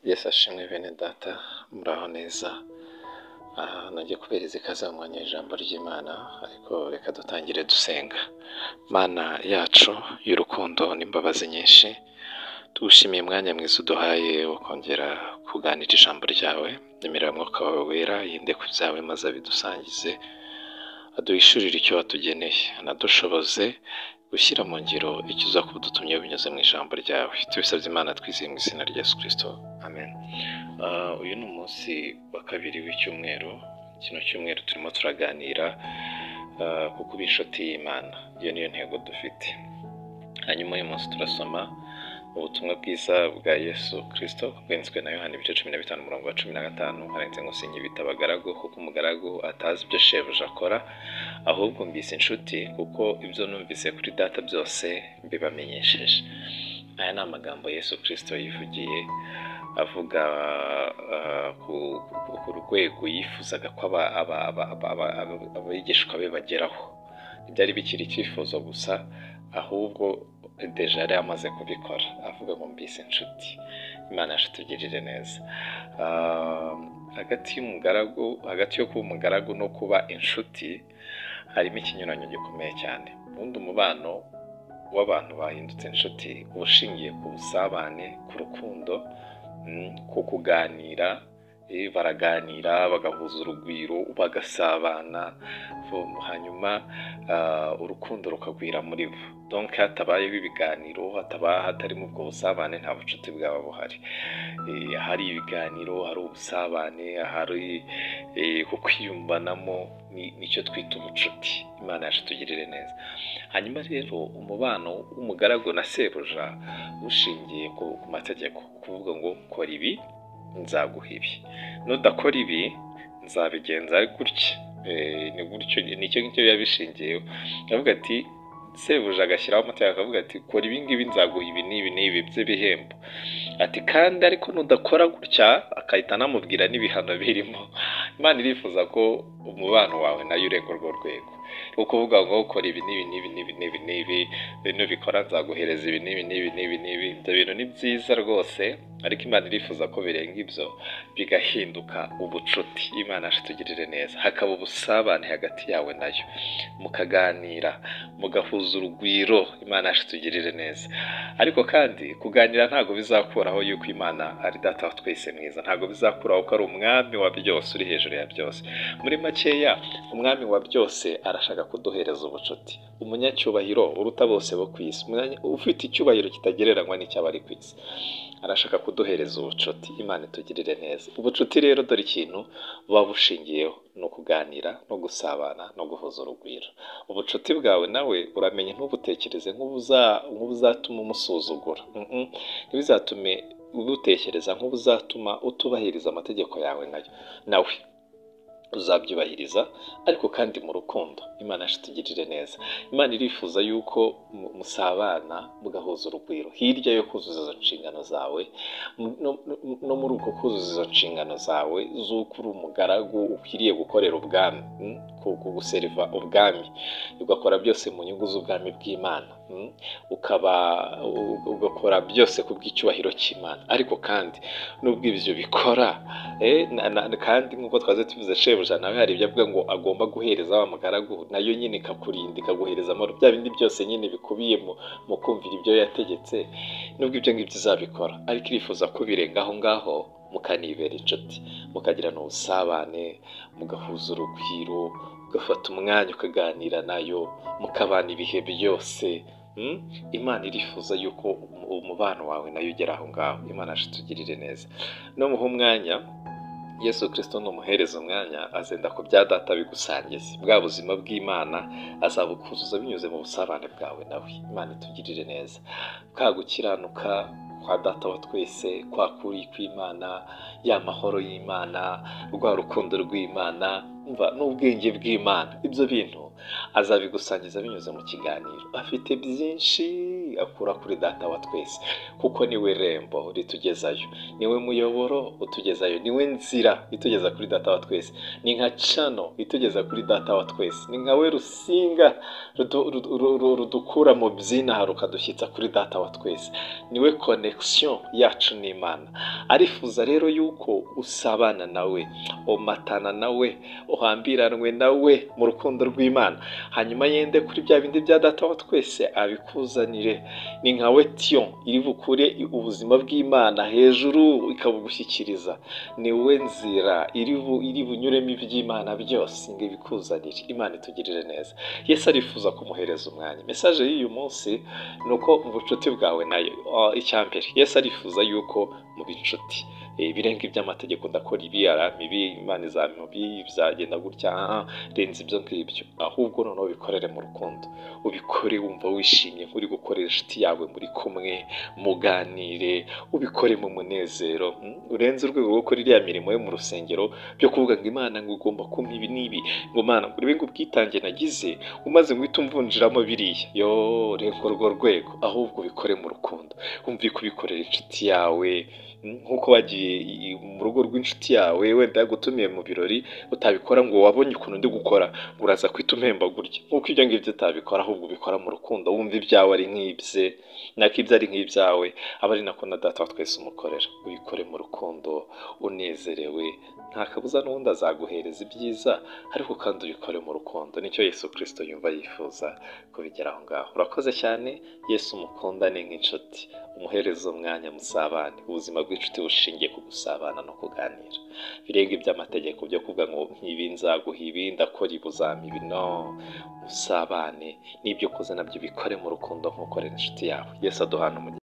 Yesu ashimwe bene data muraho neza. Nagiye kubereza ikaze mu mwanya w'ijambo ry'Imana, ariko reka dutangire dusenga. Mana yacu y'urukundo n'imbabazi nyinshi, tugushimiye umwanya mwiza uduhaye wo kongera kuganira ijambo ryawe. Nyemerera Mwuka wawe wera yinde ku byawe maze abidusangize, aduhishurire icyo watugeneye, anadushoboze gushyira mu ngiro icyo uza kudutumye binyuze mu ijambo ryawe. Tubisabye Imana twizeye mu izina rya Yesu Kristo, amen. Uyu ni umunsi wa kabiri w'icyumweru. Kino cyumweru turimo turaganira ku kuba inshuti y'Imana. Iyo niyo ntego dufite. Hanyuma uyu munsi turasoma ubutumwa bwiza bwa Yesu Kristo bwanditswe na Yohana ibice 15 umurongo wa 15. Haranditse ngo sinyibita abagaragu kuko umugaragu atazi ibyo shebuja akora, ahubwo mbise inshuti kuko ibyo numvise kuri data byose mbibamenyesheje. Aya ni amagambo Yesu Kristo yivugiye avuga ku rwego yifuzaga ko abigishwa be bageraho. Byari bikiri icyifuzo gusa, ahubwo deja yari amaze kubikora. Avuga ngo mbise inshuti. Imana yacu tugirire neza. Hagati yo kuba umugaragu no kuba inshuti harimo ikinyuranyo gikomeye cyane. Ubundi umubano w'abantu bahindutse inshuti uba ushingiye ku busabane, ku rukundo, ku kuganira. Baraganira, bagahuza urugwiro, bagasabana, hanyuma urukundo rukagwira muri bo. Donc hatabayeho ibiganiro, hatarimo ubwo busabane, nta bucuti bwaba buhari. Hari ibiganiro, hari ubusabane, hari kukwiyumvanamo, nicyo twita ubucuti. Imana yacu tugirire neza. Hanyuma rero umubano w'umugaragu na sebuja ushingiye ku mategeko, kuvuga ngo kora ibi nzaguha ibi, nudakora ibi nzabigenza gutya. Ni gutyo, nicyo ngicyo yabishingiyeho. Avuga ati, sebuja agashyiraho amategeko akavuga ati kora ibi ngibi nzaguha ibi n'ibi n'ibi by'ibihembo. Ati kandi ariko nudakora gutya, akahita anamubwira n'ibihano birimo. Imana irifuza ko umubano wawe nayo urenga urwo rwego. Ni ukuvuga ngo ukora ibi n'ibi n'ibi n'ibi n'ibi n'ibi, nubikora nzaguhereza ibi n'ibi n'ibi n'ibi n'ibi. Ibyo bintu ni byiza rwose, ariko Imana irifuza ko birenga ibyo bigahinduka ubucuti. Imana yacu tugirire neza. Hakaba ubusabane hagati yawe nayo, mukaganira, mugahuza urugwiro. Imana yacu tugirire neza. Ariko kandi kuganira ntabwo bizakuraho yuko Imana ari data wa twese mwiza. Ntabwo bizakuraho ko ari umwami wa byose, uri hejuru ya byose. Muri makeya, umwami wa byose arashaka kuduhereza ubucuti. Umunyacyubahiro uruta bose bo ku isi, ufite icyubahiro kitagereranywa n'icy'abari ku isi, arashaka kuduhereza ubucuti. Imana itugirire neza. Ubucuti rero dore ikintu buba bushingiyeho no kuganira, no gusabana, no guhuza urugwiro. Ubucuti bwawe nawe uramenye, ntubutekereze nk'ubuzatuma umusuzugura. Ntibizatume ubutekereza nk'ubuzatuma utubahiriza amategeko yawe nawe uzabyubahiriza, ariko kandi mu rukundo. Imana yacu tugirire neza. Imana irifuza yuko musabana, mugahuza urugwiro. Hirya yo kuzuza izo nshingano zawe, no muri uko kuzuza izo nshingano zawe z'uko uri umugaragu ukwiriye gukorera ubwami, guseriva ubwami, ugakora byose mu nyungu z'ubwami bw'Imana, ugakora byose ku bw'icyubahiro cy'Imana. Ariko kandi nubwo ibyo bikora, kandi nk'uko twaze tuvuze, shebuja nawe hari ibyo avuga ngo agomba guhereza wa mugaragu, nayo nyine ikakurinda, ikaguhereza amahoro. Bya bindi byose nyine bikubiye mu kumvira ibyo yategetse. Nubwo ibyo ngibyo izabikora, ariko irifuza ko birenga aho ngaho, mukanibera inshuti, mukagirana ubusabane, mugahuza urugwiro, ugafata umwanya ukaganira nayo, mukabana ibihe byose. Imana irifuza yuko umubano wawe nayo ugera aho ngaho. Imana yacu tugirire neza. No muha umwanya, Yesu Kristo numuhereza umwanya, azenda ku bya data bigusangiza. Bwa buzima bw'Imana azabukuzuza binyuze mu busabane bwawe nawe. Imana itugirire neza. Kwa gukiranuka kwa data wa twese, kwa kuri kw'Imana, ya mahoro y'Imana, rwa rukundo rw'Imana, n'ubwenge bw'Imana, ibyo bintu azabigusangiza binyuze mu kiganiro. Afite byinshi akura kuri data wa twese, kuko niwe rembo ritugezayo, niwe muyoboro utugezayo, niwe nzira itugeza kuri data wa twese, ni nka cano itugeza kuri data wa twese, ni nka we rusinga rudukura mu byinaha rukadushyitsa kuri data wa twese, niwe connection connection yacu n'Imana. Arifuza rero yuko usabana nawe, umatana nawe, uhambiranwe nawe mu rukundo rw'Imana, hanyuma yende kuri bya bindi bya data wa twese abikuzanire. Ni nka wetiyo iri bukure ubuzima bw'Imana hejuru ikabugushyikiriza. Ni we nzira iri bunyuremo iby'Imana byose ngo ibikuzanire. Imana itugirire neza. Yesu arifuza kumuhereza umwanya. Message y'uyu munsi ni uko mu bucuti bwawe nayo, icyambere Yesu arifuza yuko mu bicuti birenga iby'amategeko, ndakora ibi aramibi, Imana izamibi, bizagenda gutya, renza ibyo ngibyo, ahubwo noneho bikorere mu rukundo, ubikore wumva wishimye nk'uri gukorera inshuti yawe, muri kumwe muganire, ubikore mu munezero, urenze urwego rwo gukora iriya mirimo yo mu rusengero byo kuvuga ngo Imana ngo ugomba kumpa ibi n'ibi, ngo Mana ngo ibi ubwitange nagize umaze guhita umvunjiramo biriya, yo renga urwo rwego, ahubwo ubikore mu rukundo, wumve kubikorera inshuti yawe nk'uko wagiye mu rugo rw'inshuti yawe wenda yagutumiye mu birori, utabikora ngo wabonye ukuntu ndi gukora ngo uraza kwita umpemba gutya, nk'uko ibyo ngibyo utabikora, ahubwo ubikora mu rukundo, wumva ibyawe ari nk'ibye nako ibyo ari nk'ibyawe, aba ari nako na data wa twese umukorera. Ubikore mu rukundo unezerewe, nta kabuza n'ubundi azaguhereza ibyiza, ariko kandi ubikore mu rukundo. Nicyo Yesu Kristo yumva yifuza kubigera aho ngaho. Urakoze cyane. Yesu mukundane nk'inshuti, umuhereza umwanya musabane. Ubuzima bw'inshuti bushingiye ku gusabana no kuganira, birenga iby'amategeko byo kuvuga ngo nk'ibi nzaguha ibi, ndakora ibuzami ibi, no, musabane, n'ibyo ukoze nabyo bikore mu rukundo nk'ukorera inshuti yawe. Yesu aduhana umugisha.